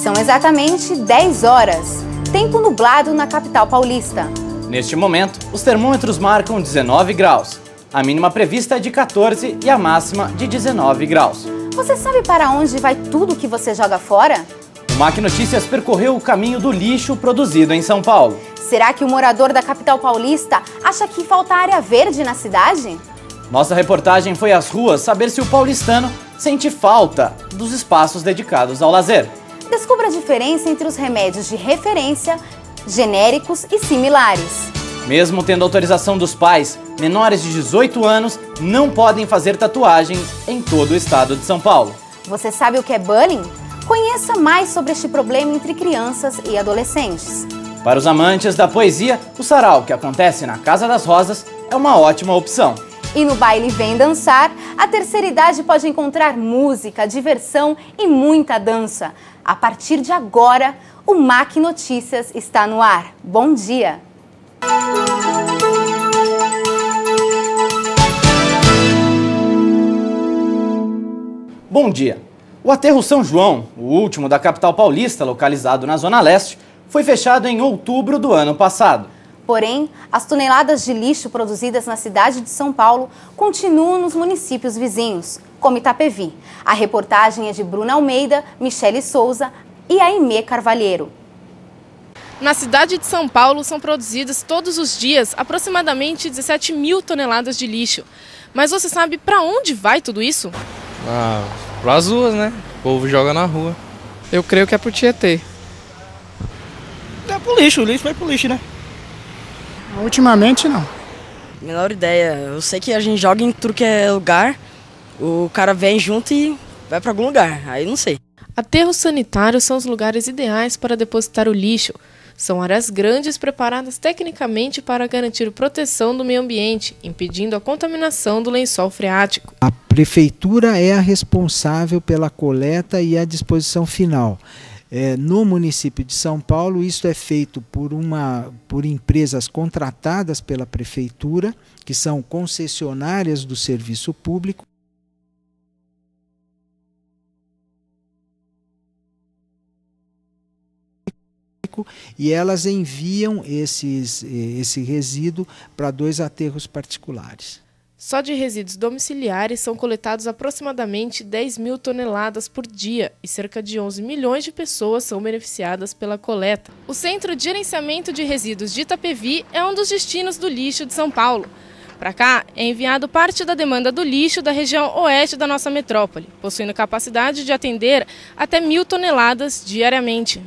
São exatamente 10 horas. Tempo nublado na capital paulista. Neste momento, os termômetros marcam 19 graus. A mínima prevista é de 14 e a máxima de 19 graus. Você sabe para onde vai tudo que você joga fora? O MAC Notícias percorreu o caminho do lixo produzido em São Paulo. Será que o morador da capital paulista acha que falta área verde na cidade? Nossa reportagem foi às ruas saber se o paulistano sente falta dos espaços dedicados ao lazer. Descubra a diferença entre os remédios de referência, genéricos e similares. Mesmo tendo autorização dos pais, menores de 18 anos não podem fazer tatuagem em todo o estado de São Paulo. Você sabe o que é bullying? Conheça mais sobre este problema entre crianças e adolescentes. Para os amantes da poesia, o sarau, que acontece na Casa das Rosas, é uma ótima opção. E no Baile Vem Dançar, a terceira idade pode encontrar música, diversão e muita dança. A partir de agora, o MAC Notícias está no ar. Bom dia! Bom dia! O aterro São João, o último da capital paulista, localizado na Zona Leste, foi fechado em outubro do ano passado. Porém, as toneladas de lixo produzidas na cidade de São Paulo continuam nos municípios vizinhos, como Itapevi. A reportagem é de Bruna Almeida, Michele Souza e Aimee Carvalheiro. Na cidade de São Paulo são produzidas todos os dias aproximadamente 17 mil toneladas de lixo. Mas você sabe para onde vai tudo isso? Para as ruas, né? O povo joga na rua. Eu creio que é pro Tietê. É pro lixo, o lixo vai pro lixo, né? Ultimamente não. Menor ideia. Eu sei que a gente joga em tudo que é lugar, o cara vem junto e vai para algum lugar, aí não sei. Aterros sanitários são os lugares ideais para depositar o lixo. São áreas grandes preparadas tecnicamente para garantir proteção do meio ambiente, impedindo a contaminação do lençol freático. A prefeitura é a responsável pela coleta e a disposição final. No município de São Paulo, isso é feito por empresas contratadas pela prefeitura, que são concessionárias do serviço público. E elas enviam esse resíduo para 2 aterros particulares. Só de resíduos domiciliares são coletados aproximadamente 10 mil toneladas por dia e cerca de 11 milhões de pessoas são beneficiadas pela coleta. O Centro de Gerenciamento de Resíduos de Itapevi é um dos destinos do lixo de São Paulo. Para cá é enviado parte da demanda do lixo da região oeste da nossa metrópole, possuindo capacidade de atender até 1.000 toneladas diariamente.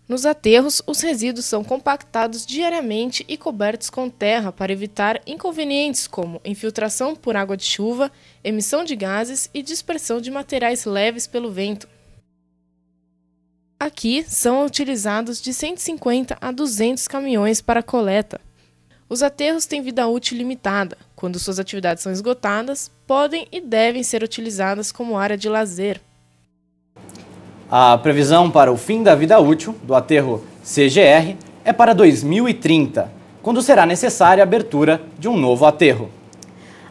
Nos aterros, os resíduos são compactados diariamente e cobertos com terra para evitar inconvenientes como infiltração por água de chuva, emissão de gases e dispersão de materiais leves pelo vento. Aqui são utilizados de 150 a 200 caminhões para a coleta. Os aterros têm vida útil limitada. Quando suas atividades são esgotadas, podem e devem ser utilizadas como área de lazer. A previsão para o fim da vida útil do aterro CGR é para 2030, quando será necessária a abertura de um novo aterro.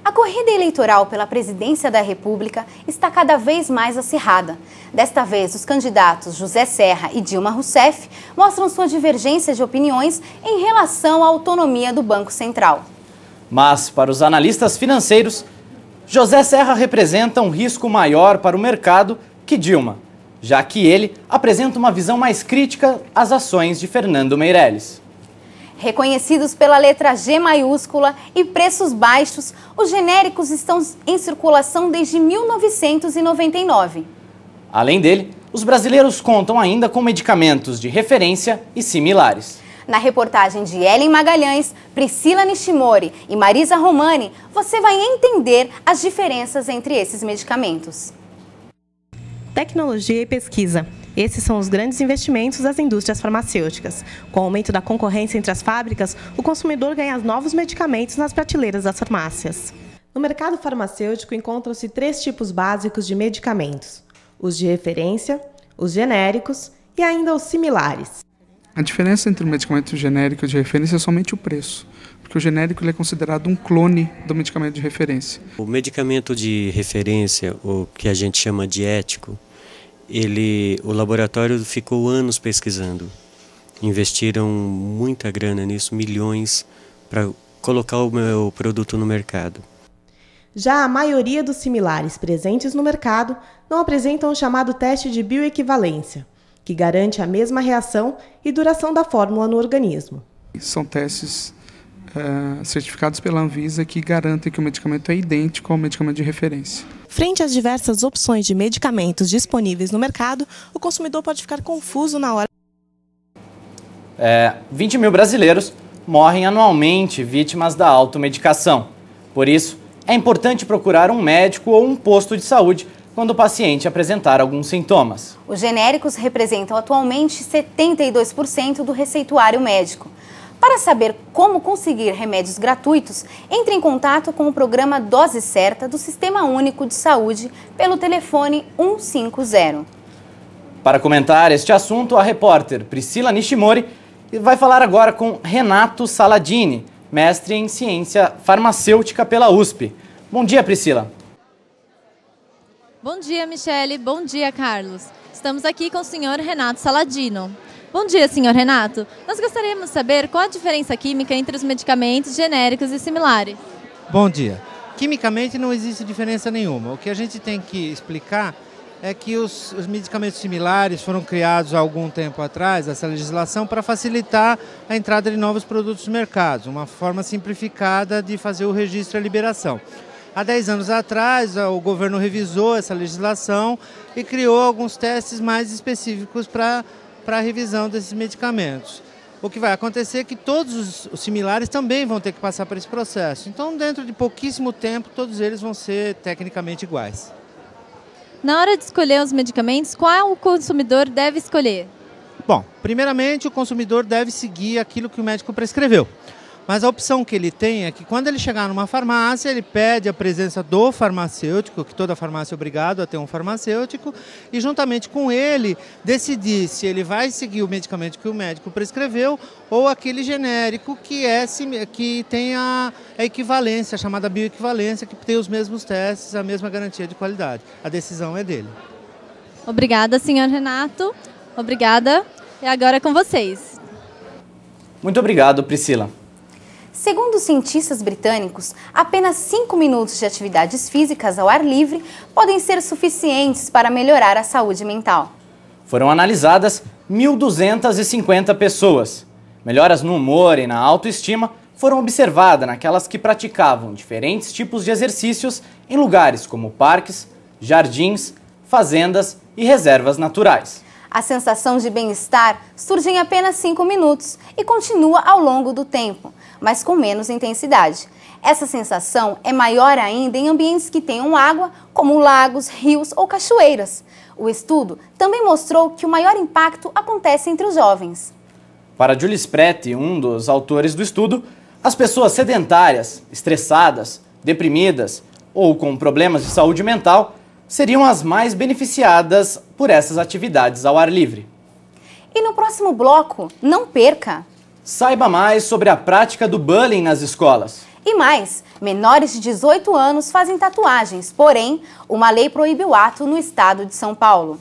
A corrida eleitoral pela presidência da República está cada vez mais acirrada. Desta vez, os candidatos José Serra e Dilma Rousseff mostram sua divergência de opiniões em relação à autonomia do Banco Central. Mas, para os analistas financeiros, José Serra representa um risco maior para o mercado que Dilma, já que ele apresenta uma visão mais crítica às ações de Fernando Meirelles. Reconhecidos pela letra G maiúscula e preços baixos, os genéricos estão em circulação desde 1999. Além dele, os brasileiros contam ainda com medicamentos de referência e similares. Na reportagem de Ellen Magalhães, Priscila Nishimori e Marisa Romani, você vai entender as diferenças entre esses medicamentos. Tecnologia e pesquisa. Esses são os grandes investimentos das indústrias farmacêuticas. Com o aumento da concorrência entre as fábricas, o consumidor ganha novos medicamentos nas prateleiras das farmácias. No mercado farmacêutico encontram-se 3 tipos básicos de medicamentos: os de referência, os genéricos e ainda os similares. A diferença entre o medicamento genérico e de referência é somente o preço, porque o genérico ele é considerado um clone do medicamento de referência. O medicamento de referência, o que a gente chama de ético, o laboratório ficou anos pesquisando. Investiram muita grana nisso, milhões, para colocar o meu produto no mercado. Já a maioria dos similares presentes no mercado não apresentam o chamado teste de bioequivalência, que garante a mesma reação e duração da fórmula no organismo. São testes certificados pela Anvisa que garantem que o medicamento é idêntico ao medicamento de referência. Frente às diversas opções de medicamentos disponíveis no mercado, o consumidor pode ficar confuso na hora. 20 mil brasileiros morrem anualmente vítimas da automedicação. Por isso, é importante procurar um médico ou um posto de saúde quando o paciente apresentar alguns sintomas. Os genéricos representam atualmente 72% do receituário médico. Para saber como conseguir remédios gratuitos, entre em contato com o programa Dose Certa do Sistema Único de Saúde pelo telefone 150. Para comentar este assunto, a repórter Priscila Nishimori vai falar agora com Renato Saladini, mestre em ciência farmacêutica pela USP. Bom dia, Priscila. Bom dia, Michele. Bom dia, Carlos. Estamos aqui com o senhor Renato Saladino. Bom dia, senhor Renato. Nós gostaríamos de saber qual a diferença química entre os medicamentos genéricos e similares. Bom dia. Quimicamente não existe diferença nenhuma. O que a gente tem que explicar é que os medicamentos similares foram criados há algum tempo atrás, essa legislação, para facilitar a entrada de novos produtos no mercado, uma forma simplificada de fazer o registro e a liberação. Há 10 anos atrás, o governo revisou essa legislação e criou alguns testes mais específicos para a revisão desses medicamentos. O que vai acontecer é que todos os similares também vão ter que passar por esse processo. Então, dentro de pouquíssimo tempo, todos eles vão ser tecnicamente iguais. Na hora de escolher os medicamentos, qual o consumidor deve escolher? Bom, primeiramente o consumidor deve seguir aquilo que o médico prescreveu. Mas a opção que ele tem é que quando ele chegar numa farmácia, ele pede a presença do farmacêutico, que toda farmácia é obrigada a ter um farmacêutico, e juntamente com ele decidir se ele vai seguir o medicamento que o médico prescreveu ou aquele genérico que tem a equivalência, a chamada bioequivalência, que tem os mesmos testes, a mesma garantia de qualidade. A decisão é dele. Obrigada, senhor Renato. Obrigada. E agora é com vocês. Muito obrigado, Priscila. Segundo os cientistas britânicos, apenas 5 minutos de atividades físicas ao ar livre podem ser suficientes para melhorar a saúde mental. Foram analisadas 1.250 pessoas. Melhoras no humor e na autoestima foram observadas naquelas que praticavam diferentes tipos de exercícios em lugares como parques, jardins, fazendas e reservas naturais. A sensação de bem-estar surge em apenas 5 minutos e continua ao longo do tempo, mas com menos intensidade. Essa sensação é maior ainda em ambientes que tenham água, como lagos, rios ou cachoeiras. O estudo também mostrou que o maior impacto acontece entre os jovens. Para Julius Preti, um dos autores do estudo, as pessoas sedentárias, estressadas, deprimidas ou com problemas de saúde mental seriam as mais beneficiadas por essas atividades ao ar livre. E no próximo bloco, não perca! Saiba mais sobre a prática do bullying nas escolas. E mais, menores de 18 anos fazem tatuagens, porém, uma lei proíbe o ato no estado de São Paulo.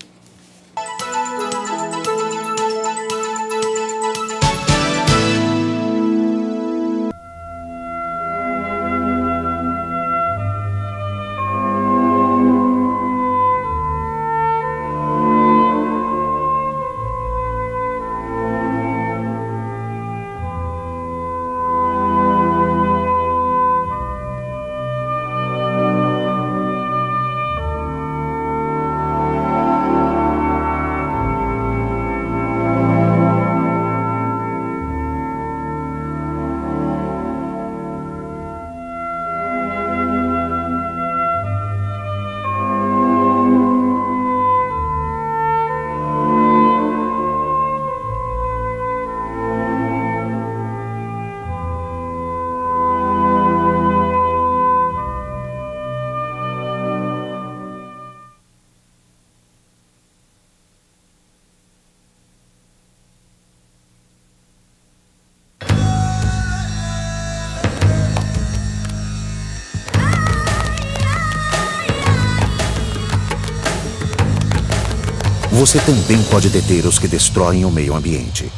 você também pode deter os que destroem o meio ambiente.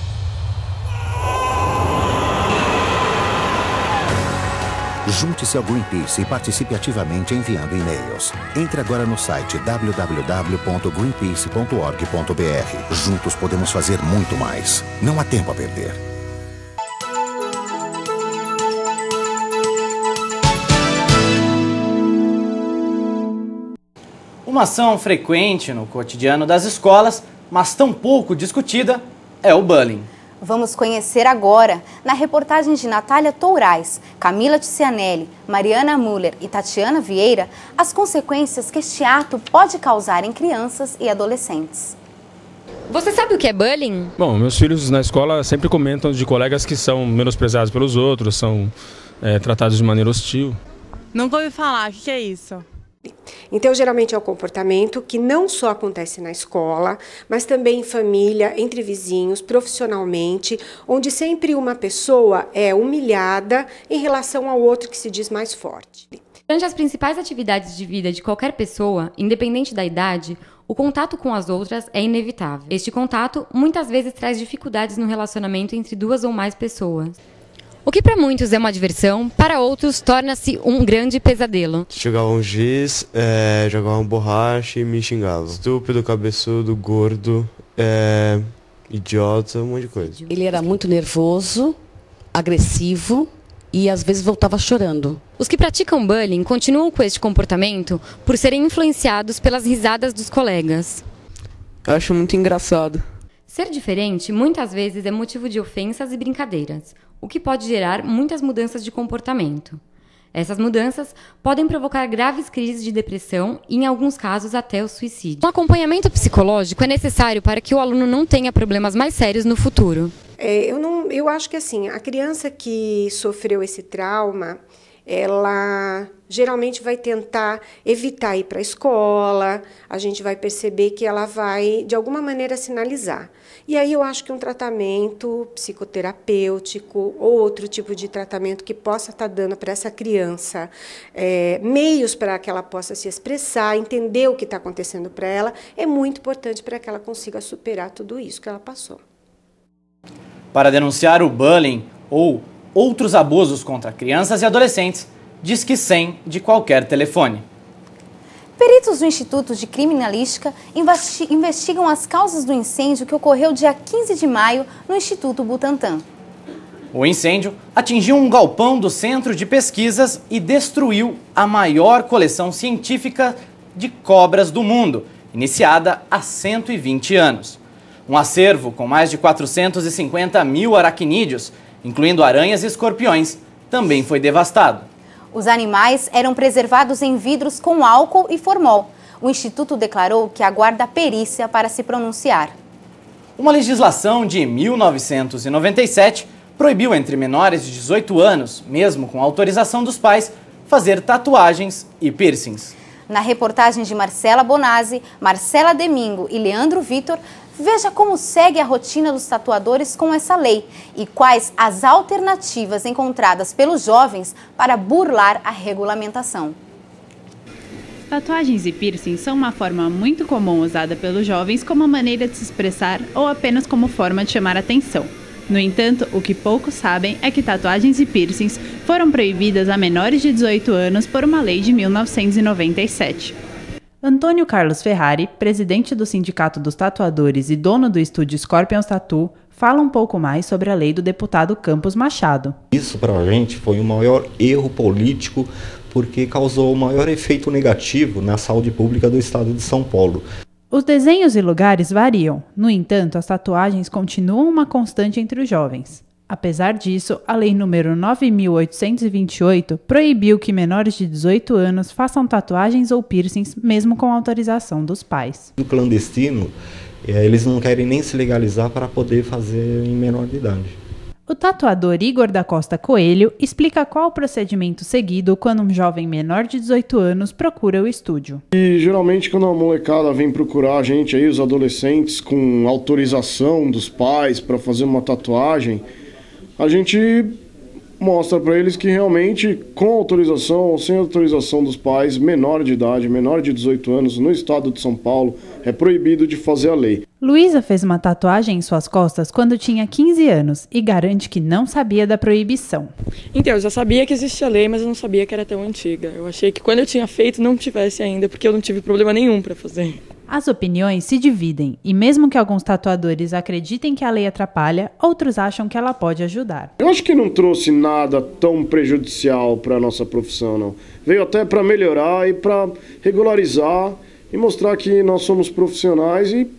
Junte-se ao Greenpeace e participe ativamente enviando e-mails. Entre agora no site www.greenpeace.org.br. Juntos podemos fazer muito mais. Não há tempo a perder. Uma ação frequente no cotidiano das escolas, mas tão pouco discutida, é o bullying. Vamos conhecer agora, na reportagem de Natália Tourais, Camila Ticianelli, Mariana Müller e Tatiana Vieira, as consequências que este ato pode causar em crianças e adolescentes. Você sabe o que é bullying? Bom, meus filhos na escola sempre comentam de colegas que são menosprezados pelos outros, são tratados de maneira hostil. Nunca ouvi falar, o que é isso? Então, geralmente é um comportamento que não só acontece na escola, mas também em família, entre vizinhos, profissionalmente, onde sempre uma pessoa é humilhada em relação ao outro que se diz mais forte. Durante as principais atividades de vida de qualquer pessoa, independente da idade, o contato com as outras é inevitável. Este contato muitas vezes traz dificuldades no relacionamento entre duas ou mais pessoas. O que para muitos é uma diversão, para outros torna-se um grande pesadelo. Chegava um giz, jogava uma borracha e me xingava. Estúpido, cabeçudo, gordo, idiota, um monte de coisa. Ele era muito nervoso, agressivo e às vezes voltava chorando. Os que praticam bullying continuam com este comportamento por serem influenciados pelas risadas dos colegas. Eu acho muito engraçado. Ser diferente muitas vezes é motivo de ofensas e brincadeiras, o que pode gerar muitas mudanças de comportamento. Essas mudanças podem provocar graves crises de depressão e, em alguns casos, até o suicídio. Um acompanhamento psicológico é necessário para que o aluno não tenha problemas mais sérios no futuro. Eu acho que assim, a criança que sofreu esse trauma, ela geralmente vai tentar evitar ir para a escola, a gente vai perceber que ela vai, de alguma maneira, sinalizar. E aí eu acho que um tratamento psicoterapêutico ou outro tipo de tratamento que possa estar dando para essa criança meios para que ela possa se expressar, entender o que está acontecendo para ela, é muito importante para que ela consiga superar tudo isso que ela passou. Para denunciar o bullying ou outros abusos contra crianças e adolescentes, Disque 100 de qualquer telefone. Peritos do Instituto de Criminalística investigam as causas do incêndio que ocorreu dia 15 de maio no Instituto Butantan. O incêndio atingiu um galpão do Centro de Pesquisas e destruiu a maior coleção científica de cobras do mundo, iniciada há 120 anos. Um acervo com mais de 450 mil aracnídeos, incluindo aranhas e escorpiões, também foi devastado. Os animais eram preservados em vidros com álcool e formol. O Instituto declarou que aguarda a perícia para se pronunciar. Uma legislação de 1997 proibiu entre menores de 18 anos, mesmo com autorização dos pais, fazer tatuagens e piercings. Na reportagem de Marcela Bonazzi, Marcela Domingo e Leandro Vitor, veja como segue a rotina dos tatuadores com essa lei e quais as alternativas encontradas pelos jovens para burlar a regulamentação. Tatuagens e piercings são uma forma muito comum usada pelos jovens como maneira de se expressar ou apenas como forma de chamar atenção. No entanto, o que poucos sabem é que tatuagens e piercings foram proibidas a menores de 18 anos por uma lei de 1997. Antônio Carlos Ferrari, presidente do Sindicato dos Tatuadores e dono do estúdio Scorpions Tattoo, fala um pouco mais sobre a lei do deputado Campos Machado. Isso para a gente foi o maior erro político porque causou o maior efeito negativo na saúde pública do estado de São Paulo. Os desenhos e lugares variam, no entanto, as tatuagens continuam uma constante entre os jovens. Apesar disso, a Lei nº 9.828 proibiu que menores de 18 anos façam tatuagens ou piercings, mesmo com autorização dos pais. No clandestino, eles não querem nem se legalizar para poder fazer em menor de idade. O tatuador Igor da Costa Coelho explica qual o procedimento seguido quando um jovem menor de 18 anos procura o estúdio. E geralmente quando a molecada vem procurar a gente, aí, os adolescentes, com autorização dos pais para fazer uma tatuagem, a gente mostra para eles que realmente, com autorização ou sem autorização dos pais, menor de idade, menor de 18 anos, no estado de São Paulo, é proibido de fazer a lei. Luísa fez uma tatuagem em suas costas quando tinha 15 anos e garante que não sabia da proibição. Então, eu já sabia que existia lei, mas eu não sabia que era tão antiga. Eu achei que quando eu tinha feito não tivesse ainda, porque eu não tive problema nenhum para fazer. As opiniões se dividem e mesmo que alguns tatuadores acreditem que a lei atrapalha, outros acham que ela pode ajudar. Eu acho que não trouxe nada tão prejudicial para a nossa profissão, não. Veio até para melhorar e para regularizar e mostrar que nós somos profissionais e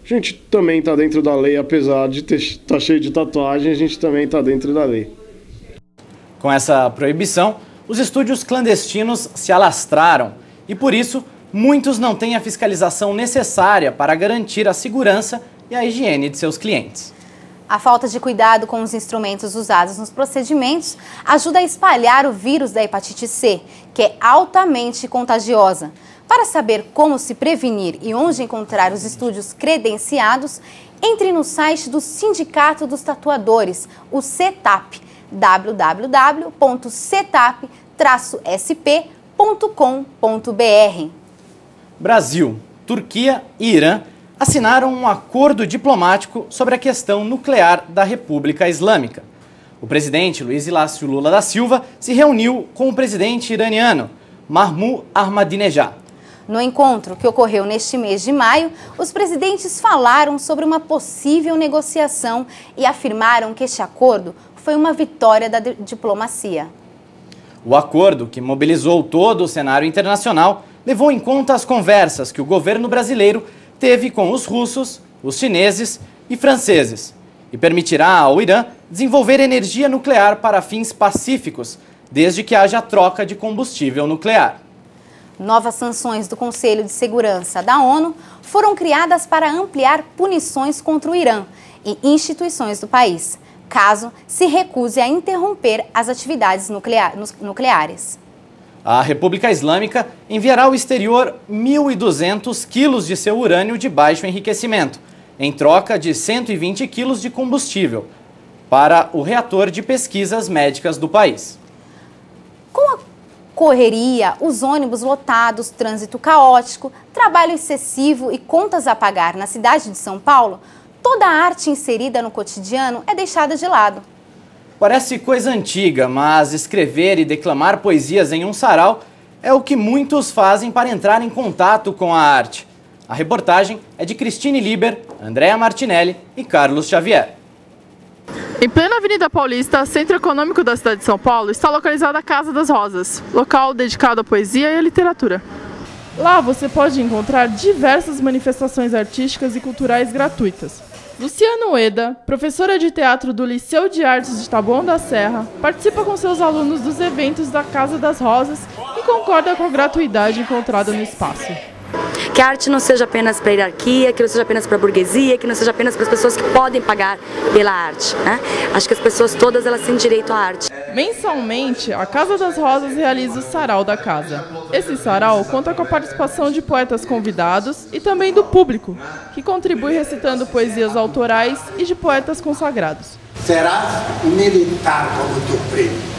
a gente também está dentro da lei, apesar de estar cheio de tatuagem, a gente também está dentro da lei. Com essa proibição, os estúdios clandestinos se alastraram e, por isso, muitos não têm a fiscalização necessária para garantir a segurança e a higiene de seus clientes. A falta de cuidado com os instrumentos usados nos procedimentos ajuda a espalhar o vírus da hepatite C, que é altamente contagiosa. Para saber como se prevenir e onde encontrar os estúdios credenciados, entre no site do Sindicato dos Tatuadores, o CETAP, www.cetap-sp.com.br. Brasil, Turquia e Irã assinaram um acordo diplomático sobre a questão nuclear da República Islâmica. O presidente Luiz Inácio Lula da Silva se reuniu com o presidente iraniano, Mahmoud Ahmadinejad. No encontro que ocorreu neste mês de maio, os presidentes falaram sobre uma possível negociação e afirmaram que este acordo foi uma vitória da diplomacia. O acordo, que mobilizou todo o cenário internacional, levou em conta as conversas que o governo brasileiro teve com os russos, os chineses e franceses e permitirá ao Irã desenvolver energia nuclear para fins pacíficos, desde que haja troca de combustível nuclear. Novas sanções do Conselho de Segurança da ONU foram criadas para ampliar punições contra o Irã e instituições do país, caso se recuse a interromper as atividades nucleares. A República Islâmica enviará ao exterior 1.200 quilos de seu urânio de baixo enriquecimento, em troca de 120 quilos de combustível, para o reator de pesquisas médicas do país. Com a correria, os ônibus lotados, trânsito caótico, trabalho excessivo e contas a pagar na cidade de São Paulo, toda a arte inserida no cotidiano é deixada de lado. Parece coisa antiga, mas escrever e declamar poesias em um sarau é o que muitos fazem para entrar em contato com a arte. A reportagem é de Cristine Liber, Andréa Martinelli e Carlos Xavier. Em plena Avenida Paulista, centro econômico da cidade de São Paulo, está localizada a Casa das Rosas, local dedicado à poesia e à literatura. Lá você pode encontrar diversas manifestações artísticas e culturais gratuitas. Luciana Ueda, professora de teatro do Liceu de Artes de Taboão da Serra, participa com seus alunos dos eventos da Casa das Rosas e concorda com a gratuidade encontrada no espaço. Que a arte não seja apenas para a hierarquia, que não seja apenas para a burguesia, que não seja apenas para as pessoas que podem pagar pela arte, né? Acho que as pessoas todas elas têm direito à arte. Mensalmente, a Casa das Rosas realiza o Sarau da Casa. Esse sarau conta com a participação de poetas convidados e também do público, que contribui recitando poesias autorais e de poetas consagrados. Será militar como teu prêmio.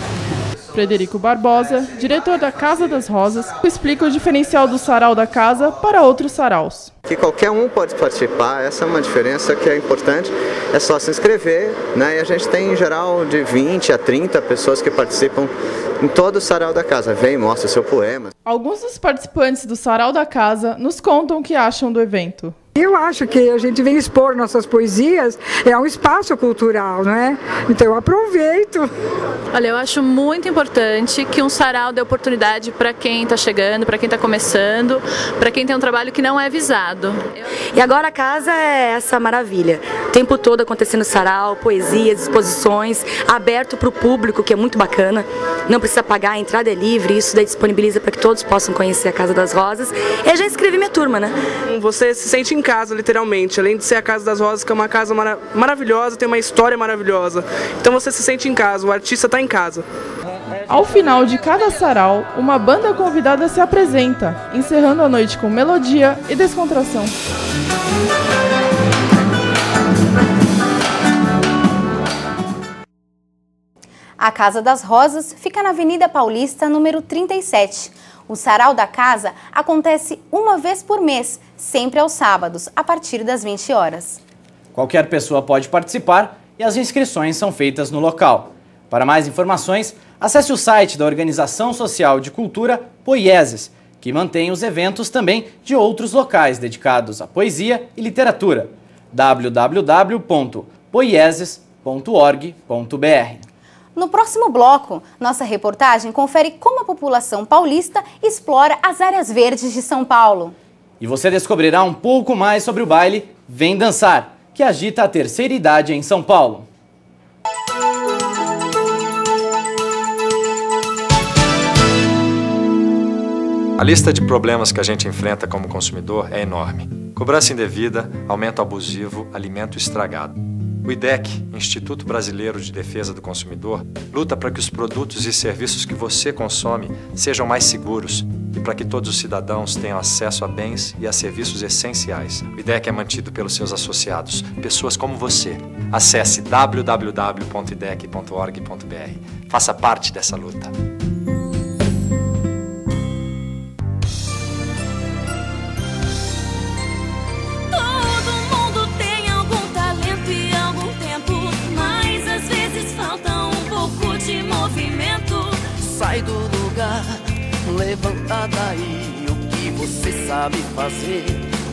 Frederico Barbosa, diretor da Casa das Rosas, explica o diferencial do sarau da casa para outros saraus. Que qualquer um pode participar, essa é uma diferença que é importante, é só se inscrever, né? E a gente tem em geral de 20 a 30 pessoas que participam em todo o sarau da casa, vem e mostra o seu poema. Alguns dos participantes do sarau da casa nos contam o que acham do evento. Eu acho que a gente vem expor nossas poesias, é um espaço cultural, não é? Então eu aproveito. Olha, eu acho muito importante que um sarau dê oportunidade para quem está chegando, para quem está começando, para quem tem um trabalho que não é visado. E agora a casa é essa maravilha. O tempo todo acontecendo sarau, poesias, exposições, aberto para o público, que é muito bacana. Não precisa pagar, a entrada é livre, isso daí disponibiliza para que todos possam conhecer a Casa das Rosas. E eu já inscrevi minha turma, né? Você se sente em casa, literalmente, além de ser a Casa das Rosas, que é uma casa maravilhosa, tem uma história maravilhosa. Então você se sente em casa, o artista está em casa. Ao final de cada sarau, uma banda convidada se apresenta, encerrando a noite com melodia e descontração. A Casa das Rosas fica na Avenida Paulista, número 37. O sarau da casa acontece uma vez por mês, sempre aos sábados, a partir das 20 horas. Qualquer pessoa pode participar e as inscrições são feitas no local. Para mais informações, acesse o site da Organização Social de Cultura Poieses, que mantém os eventos também de outros locais dedicados à poesia e literatura. www.poieses.org.br. No próximo bloco, nossa reportagem confere como a população paulista explora as áreas verdes de São Paulo. E você descobrirá um pouco mais sobre o baile Vem Dançar, que agita a terceira idade em São Paulo. A lista de problemas que a gente enfrenta como consumidor é enorme. Cobrança indevida, aumento abusivo, alimento estragado. O IDEC, Instituto Brasileiro de Defesa do Consumidor, luta para que os produtos e serviços que você consome sejam mais seguros e para que todos os cidadãos tenham acesso a bens e a serviços essenciais. O IDEC é mantido pelos seus associados, pessoas como você. Acesse www.idec.org.br. Faça parte dessa luta. Sai do lugar, levanta daí. O que você sabe fazer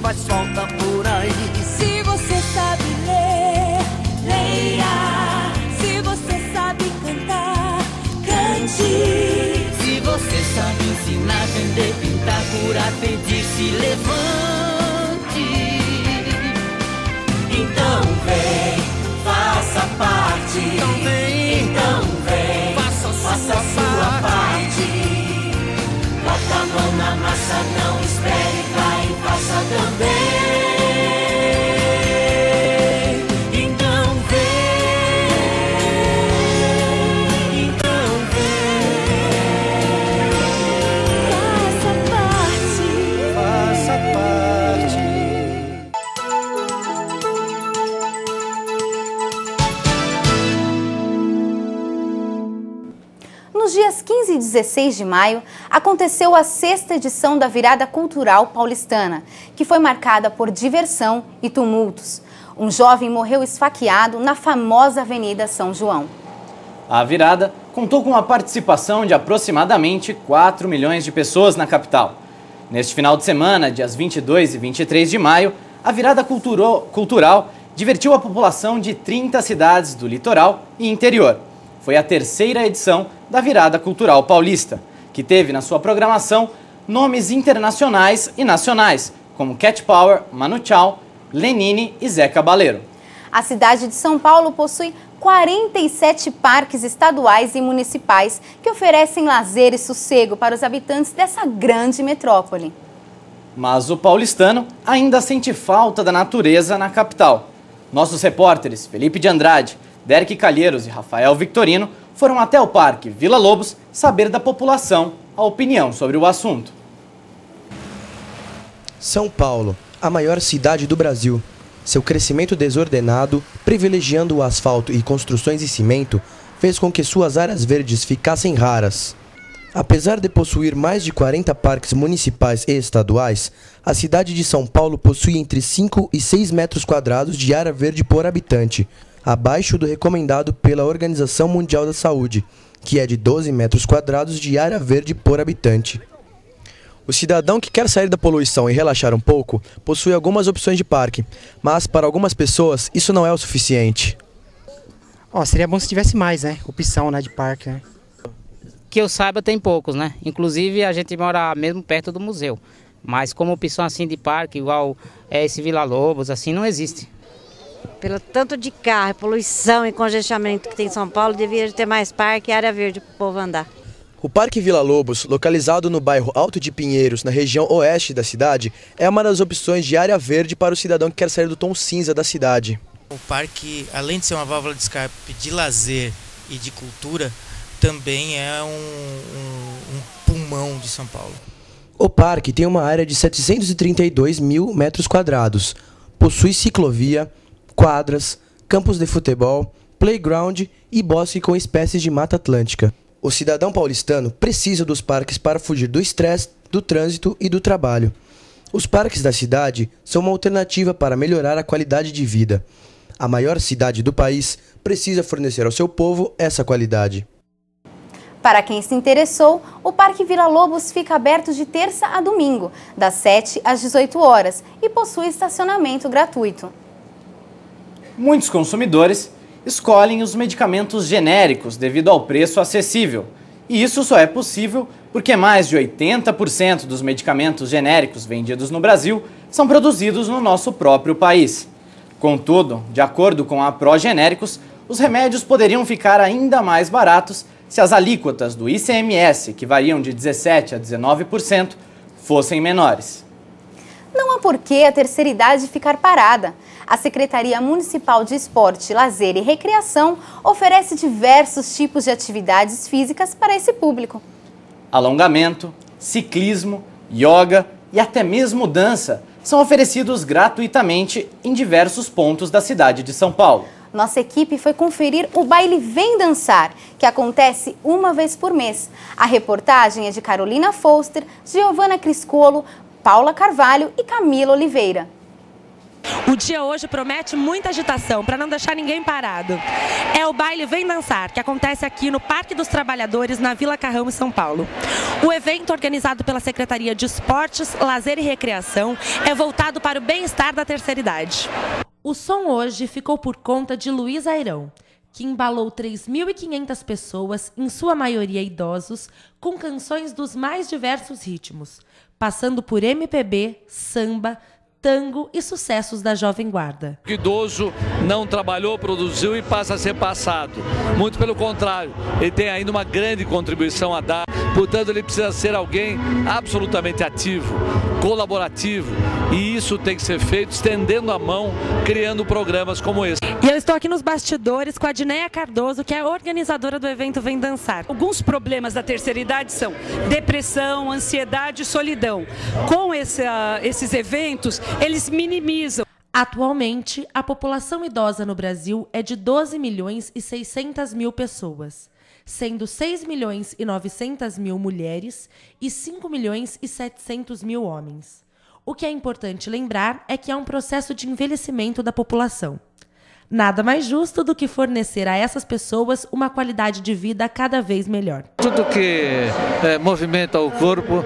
faz falta por aí. Se você sabe ler, leia. Se você sabe cantar, cante. Se você sabe ensinar, vender, pintar, curar, pedir, se levante. Então vem, faça parte. Então vem, faça a sua parte. Bota a mão na massa, não espere, vai e faça também. Então vem, faça parte. Nos dias 15 e 16 de maio, aconteceu a 6ª edição da Virada Cultural Paulistana, que foi marcada por diversão e tumultos. Um jovem morreu esfaqueado na famosa Avenida São João. A virada contou com a participação de aproximadamente 4 milhões de pessoas na capital. Neste final de semana, dias 22 e 23 de maio, a Virada Cultural divertiu a população de 30 cidades do litoral e interior. Foi a 3ª edição da Virada Cultural Paulista, que teve na sua programação nomes internacionais e nacionais, como Cat Power, Manu Chao, Lenine e Zé Cabaleiro. A cidade de São Paulo possui 47 parques estaduais e municipais que oferecem lazer e sossego para os habitantes dessa grande metrópole. Mas o paulistano ainda sente falta da natureza na capital. Nossos repórteres Felipe de Andrade, Derek Calheiros e Rafael Victorino foram até o Parque Vila Lobos saber da população a opinião sobre o assunto. São Paulo, a maior cidade do Brasil. Seu crescimento desordenado, privilegiando o asfalto e construções em cimento, fez com que suas áreas verdes ficassem raras. Apesar de possuir mais de 40 parques municipais e estaduais, a cidade de São Paulo possui entre 5 e 6 metros quadrados de área verde por habitante, abaixo do recomendado pela Organização Mundial da Saúde, que é de 12 metros quadrados de área verde por habitante. O cidadão que quer sair da poluição e relaxar um pouco possui algumas opções de parque, mas para algumas pessoas isso não é o suficiente. Seria bom se tivesse mais, opção, de parque, Que eu saiba tem poucos, Inclusive a gente mora mesmo perto do museu, mas como opção assim de parque, igual esse Vila Lobos, assim, não existe. Pelo tanto de carro, poluição e congestionamento que tem em São Paulo, deveria ter mais parque e área verde para o povo andar. O Parque Vila Lobos, localizado no bairro Alto de Pinheiros, na região oeste da cidade, é uma das opções de área verde para o cidadão que quer sair do tom cinza da cidade. O parque, além de ser uma válvula de escape de lazer e de cultura, também é um pulmão de São Paulo. O parque tem uma área de 732 mil metros quadrados, possui ciclovia, quadras, campos de futebol, playground e bosque com espécies de mata atlântica. O cidadão paulistano precisa dos parques para fugir do estresse, do trânsito e do trabalho. Os parques da cidade são uma alternativa para melhorar a qualidade de vida. A maior cidade do país precisa fornecer ao seu povo essa qualidade. Para quem se interessou, o Parque Vila Lobos fica aberto de terça a domingo, das 7 às 18 horas e possui estacionamento gratuito. Muitos consumidores escolhem os medicamentos genéricos devido ao preço acessível. E isso só é possível porque mais de 80% dos medicamentos genéricos vendidos no Brasil são produzidos no nosso próprio país. Contudo, de acordo com a Progenéricos, os remédios poderiam ficar ainda mais baratos se as alíquotas do ICMS, que variam de 17% a 19%, fossem menores. Não há por que a terceira idade ficar parada. A Secretaria Municipal de Esporte, Lazer e Recreação oferece diversos tipos de atividades físicas para esse público. Alongamento, ciclismo, yoga e até mesmo dança são oferecidos gratuitamente em diversos pontos da cidade de São Paulo. Nossa equipe foi conferir o baile Vem Dançar, que acontece uma vez por mês. A reportagem é de Carolina Foster, Giovana Criscolo, Paula Carvalho e Camila Oliveira. O dia hoje promete muita agitação, para não deixar ninguém parado. É o baile Vem Dançar, que acontece aqui no Parque dos Trabalhadores, na Vila Carrão, em São Paulo. O evento, organizado pela Secretaria de Esportes, Lazer e Recreação, é voltado para o bem-estar da terceira idade. O som hoje ficou por conta de Luiz Airão, que embalou 3.500 pessoas, em sua maioria idosos, com canções dos mais diversos ritmos, passando por MPB, samba, tango e sucessos da Jovem Guarda. O idoso não trabalhou, produziu e passa a ser passado. Muito pelo contrário, ele tem ainda uma grande contribuição a dar, portanto ele precisa ser alguém absolutamente ativo, colaborativo, e isso tem que ser feito estendendo a mão, criando programas como esse. E eu estou aqui nos bastidores com a Dineia Cardoso, que é a organizadora do evento Vem Dançar. Alguns problemas da terceira idade são depressão, ansiedade e solidão. Com esses eventos, eles minimizam. Atualmente, a população idosa no Brasil é de 12.600.000 pessoas, sendo 6.900.000 mulheres e 5.700.000 homens. O que é importante lembrar é que há um processo de envelhecimento da população. Nada mais justo do que fornecer a essas pessoas uma qualidade de vida cada vez melhor. Tudo que movimenta o corpo,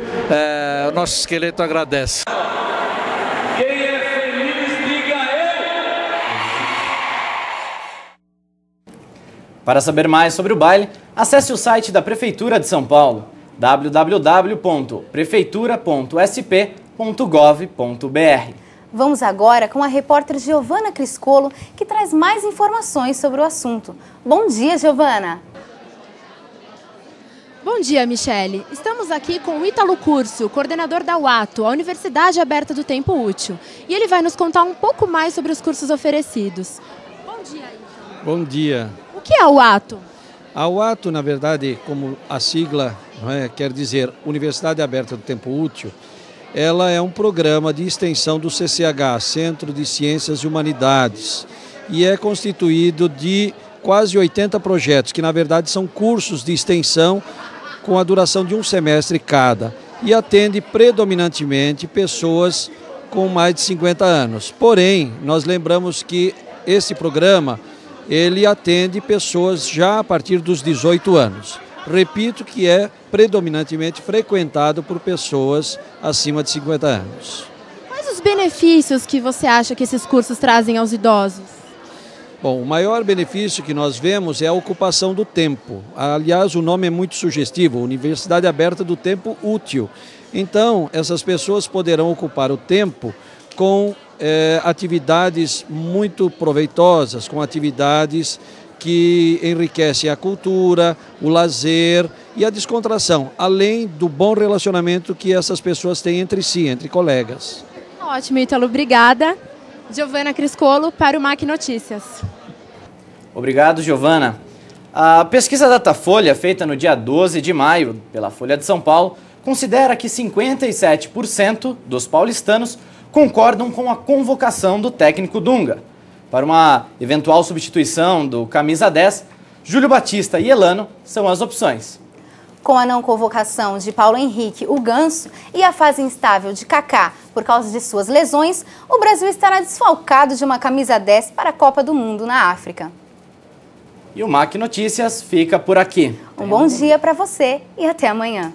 o nosso esqueleto agradece. Quem é feliz, diga eu! Para saber mais sobre o baile, acesse o site da Prefeitura de São Paulo, www.prefeitura.sp.gov.br. Vamos agora com a repórter Giovana Criscolo, que traz mais informações sobre o assunto. Bom dia, Giovana! Bom dia, Michele. Estamos aqui com o Ítalo Curcio, coordenador da UATO, a Universidade Aberta do Tempo Útil. E ele vai nos contar um pouco mais sobre os cursos oferecidos. Bom dia, Ítalo. Bom dia. O que é a UATO? A UATO, na verdade, como a sigla quer dizer Universidade Aberta do Tempo Útil, ela é um programa de extensão do CCH, Centro de Ciências e Humanidades, e é constituído de quase 80 projetos, que na verdade são cursos de extensão com a duração de um semestre cada, e atende predominantemente pessoas com mais de 50 anos. Porém, nós lembramos que esse programa, ele atende pessoas já a partir dos 18 anos. Repito que é predominantemente frequentado por pessoas acima de 50 anos. Quais os benefícios que você acha que esses cursos trazem aos idosos? Bom, o maior benefício que nós vemos é a ocupação do tempo. Aliás, o nome é muito sugestivo, Universidade Aberta do Tempo Útil. Então, essas pessoas poderão ocupar o tempo com atividades muito proveitosas, com atividades que enriquecem a cultura, o lazer e a descontração, além do bom relacionamento que essas pessoas têm entre si, entre colegas. Ótimo, Ítalo, obrigada. Giovana Criscolo para o MAC Notícias. Obrigado, Giovana. A pesquisa Datafolha, feita no dia 12 de maio pela Folha de São Paulo, considera que 57% dos paulistanos concordam com a convocação do técnico Dunga. Para uma eventual substituição do camisa 10, Júlio Batista e Elano são as opções. Com a não convocação de Paulo Henrique, o Ganso, e a fase instável de Kaká por causa de suas lesões, o Brasil estará desfalcado de uma camisa 10 para a Copa do Mundo na África. E o MAC Notícias fica por aqui. Um bom dia para você e até amanhã.